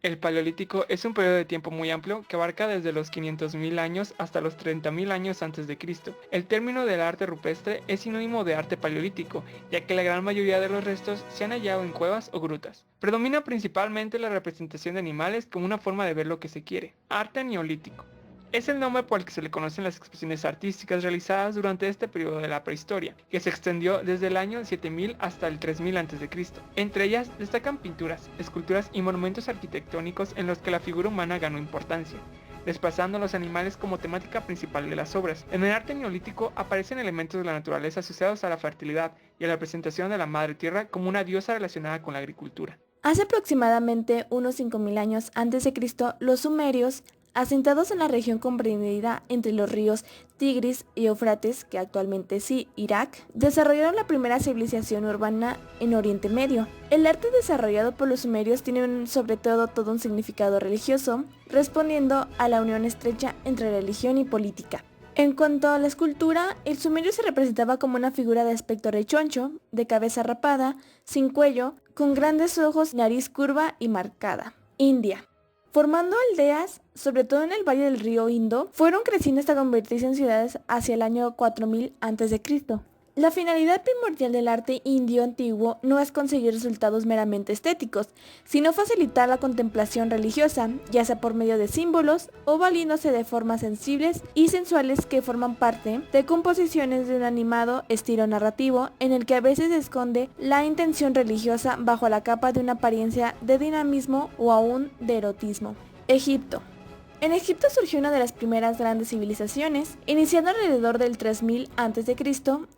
El Paleolítico es un periodo de tiempo muy amplio que abarca desde los 500.000 años hasta los 30.000 años antes de Cristo. El término del arte rupestre es sinónimo de arte paleolítico, ya que la gran mayoría de los restos se han hallado en cuevas o grutas. Predomina principalmente la representación de animales como una forma de ver lo que se quiere. Arte neolítico. Es el nombre por el que se le conocen las expresiones artísticas realizadas durante este periodo de la prehistoria, que se extendió desde el año 7000 hasta el 3000 a.C. Entre ellas destacan pinturas, esculturas y monumentos arquitectónicos en los que la figura humana ganó importancia, desplazando a los animales como temática principal de las obras. En el arte neolítico aparecen elementos de la naturaleza asociados a la fertilidad y a la presentación de la madre tierra como una diosa relacionada con la agricultura. Hace aproximadamente unos 5000 años antes de Cristo, los sumerios, asentados en la región comprendida entre los ríos Tigris y Éufrates, que actualmente es Irak, desarrollaron la primera civilización urbana en Oriente Medio. El arte desarrollado por los sumerios tiene sobre todo un significado religioso, respondiendo a la unión estrecha entre religión y política. En cuanto a la escultura, el sumerio se representaba como una figura de aspecto rechoncho, de cabeza rapada, sin cuello, con grandes ojos, nariz curva y marcada. India. Formando aldeas, sobre todo en el valle del río Indo, fueron creciendo hasta convertirse en ciudades hacia el año 4000 a.C. La finalidad primordial del arte indio antiguo no es conseguir resultados meramente estéticos, sino facilitar la contemplación religiosa, ya sea por medio de símbolos o valiéndose de formas sensibles y sensuales que forman parte de composiciones de un animado estilo narrativo en el que a veces se esconde la intención religiosa bajo la capa de una apariencia de dinamismo o aún de erotismo. Egipto. En Egipto surgió una de las primeras grandes civilizaciones, iniciando alrededor del 3000 a.C.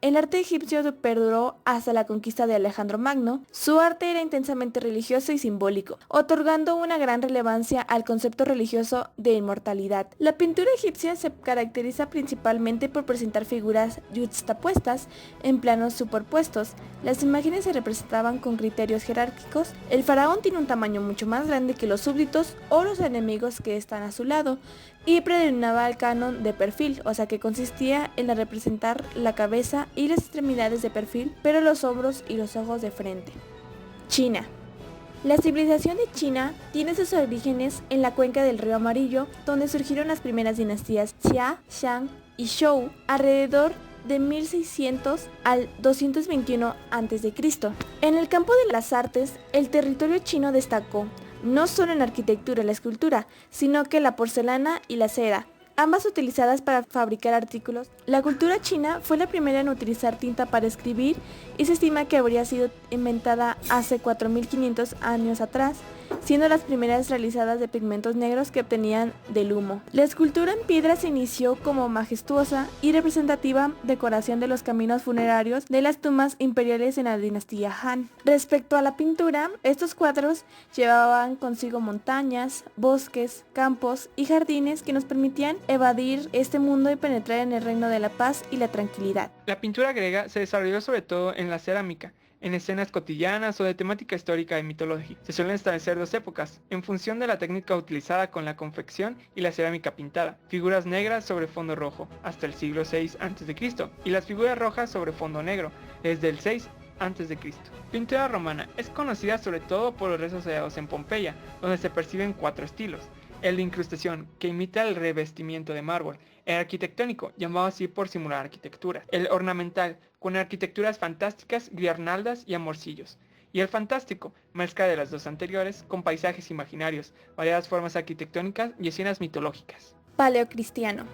El arte egipcio perduró hasta la conquista de Alejandro Magno. Su arte era intensamente religioso y simbólico, otorgando una gran relevancia al concepto religioso de inmortalidad. La pintura egipcia se caracteriza principalmente por presentar figuras yuxtapuestas en planos superpuestos. Las imágenes se representaban con criterios jerárquicos. El faraón tiene un tamaño mucho más grande que los súbditos o los enemigos que están a su lado, y predominaba el canon de perfil, o sea que consistía en representar la cabeza y las extremidades de perfil, pero los hombros y los ojos de frente. China. La civilización de China tiene sus orígenes en la cuenca del río Amarillo, donde surgieron las primeras dinastías Xia, Shang y Zhou alrededor de 1600 al 221 a.C. En el campo de las artes, el territorio chino destacó no solo en la arquitectura y la escultura, sino que la porcelana y la cera, ambas utilizadas para fabricar artículos. La cultura china fue la primera en utilizar tinta para escribir y se estima que habría sido inventada hace 4500 años atrás, siendo las primeras realizadas de pigmentos negros que obtenían del humo. La escultura en piedra se inició como majestuosa y representativa decoración de los caminos funerarios de las tumbas imperiales en la dinastía Han. Respecto a la pintura, estos cuadros llevaban consigo montañas, bosques, campos y jardines que nos permitían evadir este mundo y penetrar en el reino de la paz y la tranquilidad. La pintura griega se desarrolló sobre todo en la cerámica, en escenas cotidianas o de temática histórica y mitológica. Se suelen establecer dos épocas, en función de la técnica utilizada con la confección y la cerámica pintada. Figuras negras sobre fondo rojo, hasta el siglo VI a.C., y las figuras rojas sobre fondo negro, desde el 6 a.C. Pintura romana es conocida sobre todo por los restos hallados en Pompeya, donde se perciben cuatro estilos. El de incrustación, que imita el revestimiento de mármol. El arquitectónico, llamado así por simular arquitectura. El ornamental, con arquitecturas fantásticas, guirnaldas y amorcillos. Y el fantástico, mezcla de las dos anteriores, con paisajes imaginarios, variadas formas arquitectónicas y escenas mitológicas. Paleocristiano.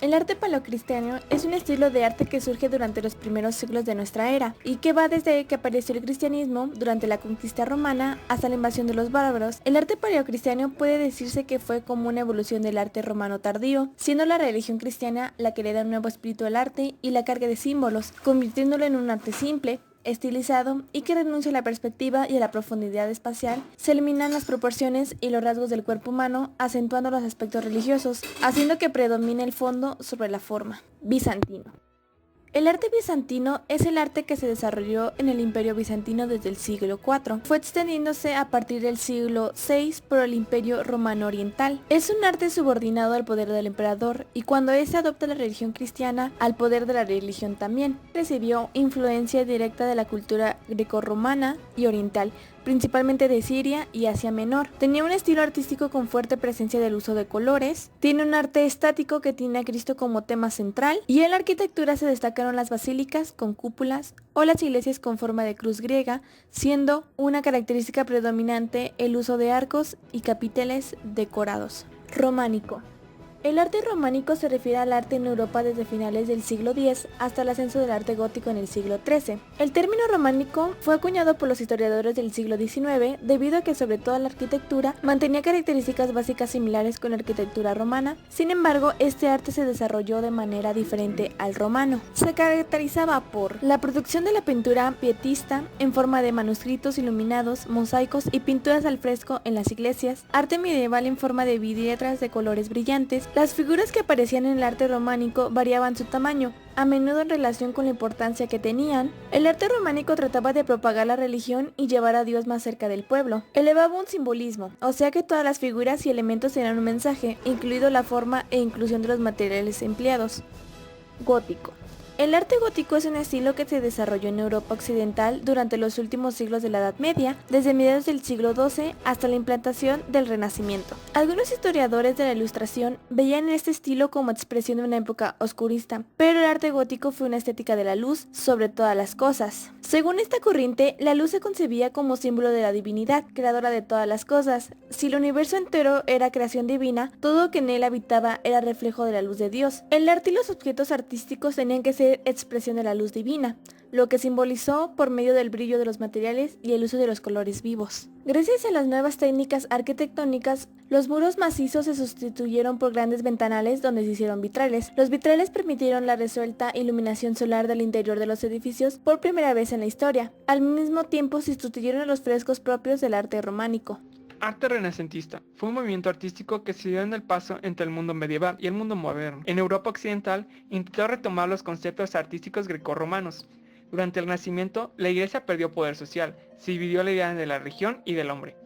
El arte paleocristiano es un estilo de arte que surge durante los primeros siglos de nuestra era y que va desde que apareció el cristianismo durante la conquista romana hasta la invasión de los bárbaros. El arte paleocristiano puede decirse que fue como una evolución del arte romano tardío, siendo la religión cristiana la que le da un nuevo espíritu al arte y la carga de símbolos, convirtiéndolo en un arte simple, estilizado y que renuncia a la perspectiva y a la profundidad espacial. Se eliminan las proporciones y los rasgos del cuerpo humano, acentuando los aspectos religiosos, haciendo que predomine el fondo sobre la forma. Bizantino. El arte bizantino es el arte que se desarrolló en el Imperio Bizantino desde el siglo IV. Fue extendiéndose a partir del siglo VI por el Imperio Romano Oriental. Es un arte subordinado al poder del emperador y cuando éste adopta la religión cristiana, al poder de la religión también. Recibió influencia directa de la cultura grecorromana y oriental, principalmente de Siria y Asia Menor. Tenía un estilo artístico con fuerte presencia del uso de colores, tiene un arte estático que tiene a Cristo como tema central, y en la arquitectura se destacaron las basílicas con cúpulas o las iglesias con forma de cruz griega, siendo una característica predominante el uso de arcos y capiteles decorados. Románico. El arte románico se refiere al arte en Europa desde finales del siglo X hasta el ascenso del arte gótico en el siglo XIII. El término románico fue acuñado por los historiadores del siglo XIX debido a que sobre todo la arquitectura mantenía características básicas similares con la arquitectura romana. Sin embargo, este arte se desarrolló de manera diferente al romano. Se caracterizaba por la producción de la pintura pietista en forma de manuscritos iluminados, mosaicos y pinturas al fresco en las iglesias, arte medieval en forma de vidrieras de colores brillantes. Las figuras que aparecían en el arte románico variaban su tamaño, a menudo en relación con la importancia que tenían. El arte románico trataba de propagar la religión y llevar a Dios más cerca del pueblo. Elevaba un simbolismo, o sea que todas las figuras y elementos tenían un mensaje, incluido la forma e inclusión de los materiales empleados. Gótico. El arte gótico es un estilo que se desarrolló en Europa occidental durante los últimos siglos de la Edad Media, desde mediados del siglo XII hasta la implantación del Renacimiento. Algunos historiadores de la Ilustración veían este estilo como expresión de una época oscurista, pero el arte gótico fue una estética de la luz sobre todas las cosas. Según esta corriente, la luz se concebía como símbolo de la divinidad, creadora de todas las cosas. Si el universo entero era creación divina, todo lo que en él habitaba era reflejo de la luz de Dios. El arte y los objetos artísticos tenían que ser expresión de la luz divina, lo que simbolizó por medio del brillo de los materiales y el uso de los colores vivos. Gracias a las nuevas técnicas arquitectónicas, los muros macizos se sustituyeron por grandes ventanales donde se hicieron vitrales. Los vitrales permitieron la resuelta iluminación solar del interior de los edificios por primera vez en la historia. Al mismo tiempo se sustituyeron a los frescos propios del arte románico. Arte renacentista fue un movimiento artístico que se dio en el paso entre el mundo medieval y el mundo moderno. En Europa occidental intentó retomar los conceptos artísticos grecorromanos. Durante el Renacimiento, la Iglesia perdió poder social, se dividió la idea de la religión y del hombre.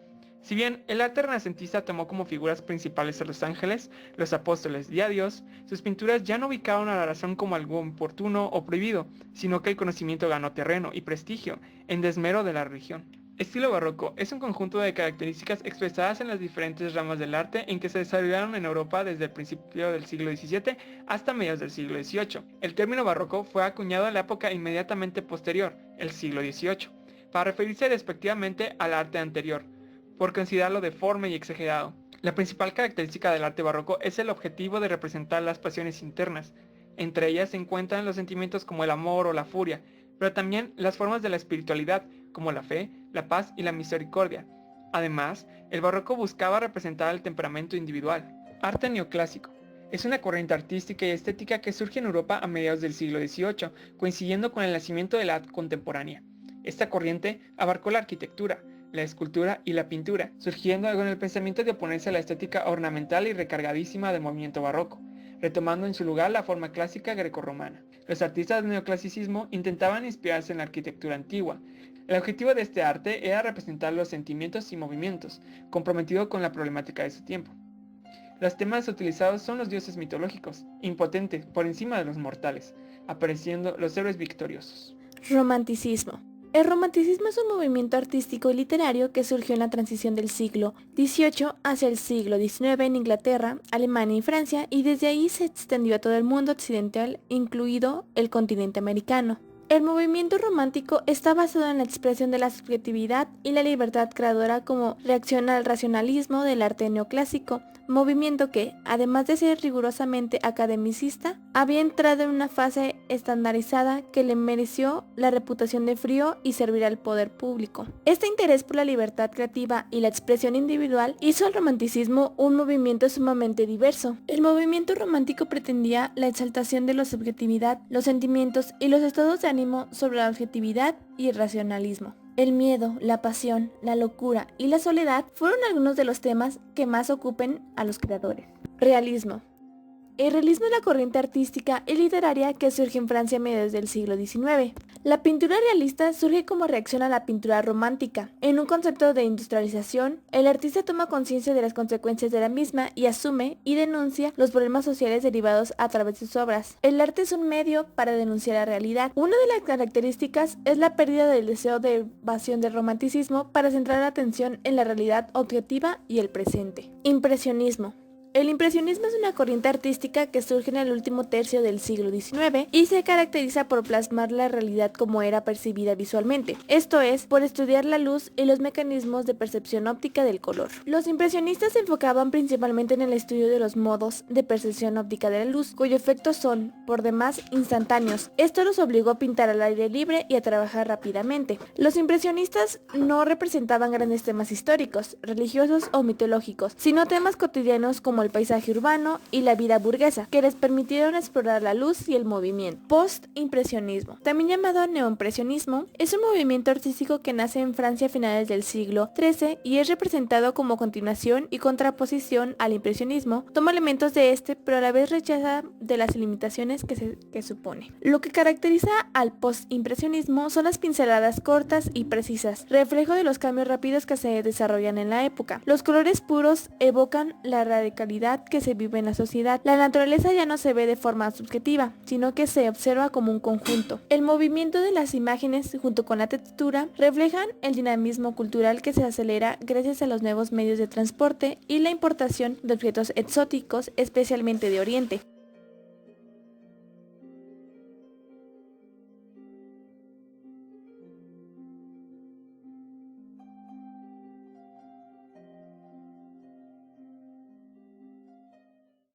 Si bien el arte renacentista tomó como figuras principales a los ángeles, los apóstoles y a Dios, sus pinturas ya no ubicaban a la razón como algo importuno o prohibido, sino que el conocimiento ganó terreno y prestigio en desmero de la religión. Estilo barroco es un conjunto de características expresadas en las diferentes ramas del arte en que se desarrollaron en Europa desde el principio del siglo XVII hasta mediados del siglo XVIII. El término barroco fue acuñado en la época inmediatamente posterior, el siglo XVIII, para referirse despectivamente al arte anterior, por considerarlo deforme y exagerado. La principal característica del arte barroco es el objetivo de representar las pasiones internas. Entre ellas se encuentran los sentimientos como el amor o la furia, pero también las formas de la espiritualidad, como la fe, la paz y la misericordia. Además, el barroco buscaba representar el temperamento individual. Arte neoclásico. Es una corriente artística y estética que surge en Europa a mediados del siglo XVIII, coincidiendo con el nacimiento de la edad contemporánea. Esta corriente abarcó la arquitectura, la escultura y la pintura, surgiendo con el pensamiento de oponerse a la estética ornamental y recargadísima del movimiento barroco, retomando en su lugar la forma clásica grecorromana. Los artistas del neoclasicismo intentaban inspirarse en la arquitectura antigua. El objetivo de este arte era representar los sentimientos y movimientos, comprometido con la problemática de su tiempo. Los temas utilizados son los dioses mitológicos, impotentes por encima de los mortales, apareciendo los héroes victoriosos. Romanticismo. El romanticismo es un movimiento artístico y literario que surgió en la transición del siglo XVIII hacia el siglo XIX en Inglaterra, Alemania y Francia, y desde ahí se extendió a todo el mundo occidental, incluido el continente americano. El movimiento romántico está basado en la expresión de la subjetividad y la libertad creadora como reacción al racionalismo del arte neoclásico, movimiento que, además de ser rigurosamente academicista, había entrado en una fase estandarizada que le mereció la reputación de frío y servir al poder público. Este interés por la libertad creativa y la expresión individual hizo al romanticismo un movimiento sumamente diverso. El movimiento romántico pretendía la exaltación de la subjetividad, los sentimientos y los estados de ánimo sobre la objetividad y el racionalismo. El miedo, la pasión, la locura y la soledad fueron algunos de los temas que más ocupen a los creadores. Realismo. El realismo es la corriente artística y literaria que surge en Francia a mediados del siglo XIX. La pintura realista surge como reacción a la pintura romántica. En un concepto de industrialización, el artista toma conciencia de las consecuencias de la misma y asume y denuncia los problemas sociales derivados a través de sus obras. El arte es un medio para denunciar la realidad. Una de las características es la pérdida del deseo de evasión del romanticismo para centrar la atención en la realidad objetiva y el presente. Impresionismo. El impresionismo es una corriente artística que surge en el último tercio del siglo XIX y se caracteriza por plasmar la realidad como era percibida visualmente, esto es, por estudiar la luz y los mecanismos de percepción óptica del color. Los impresionistas se enfocaban principalmente en el estudio de los modos de percepción óptica de la luz, cuyos efectos son, por demás, instantáneos. Esto los obligó a pintar al aire libre y a trabajar rápidamente. Los impresionistas no representaban grandes temas históricos, religiosos o mitológicos, sino temas cotidianos como el paisaje urbano y la vida burguesa, que les permitieron explorar la luz y el movimiento. Post-impresionismo, también llamado neoimpresionismo, es un movimiento artístico que nace en Francia a finales del siglo XIII y es representado como continuación y contraposición al impresionismo. Toma elementos de este, pero a la vez rechaza de las limitaciones que supone. Lo que caracteriza al post-impresionismo son las pinceladas cortas y precisas, reflejo de los cambios rápidos que se desarrollan en la época. Los colores puros evocan la radicalidad que se vive en la sociedad. La naturaleza ya no se ve de forma subjetiva, sino que se observa como un conjunto. El movimiento de las imágenes, junto con la textura, reflejan el dinamismo cultural que se acelera gracias a los nuevos medios de transporte y la importación de objetos exóticos, especialmente de Oriente.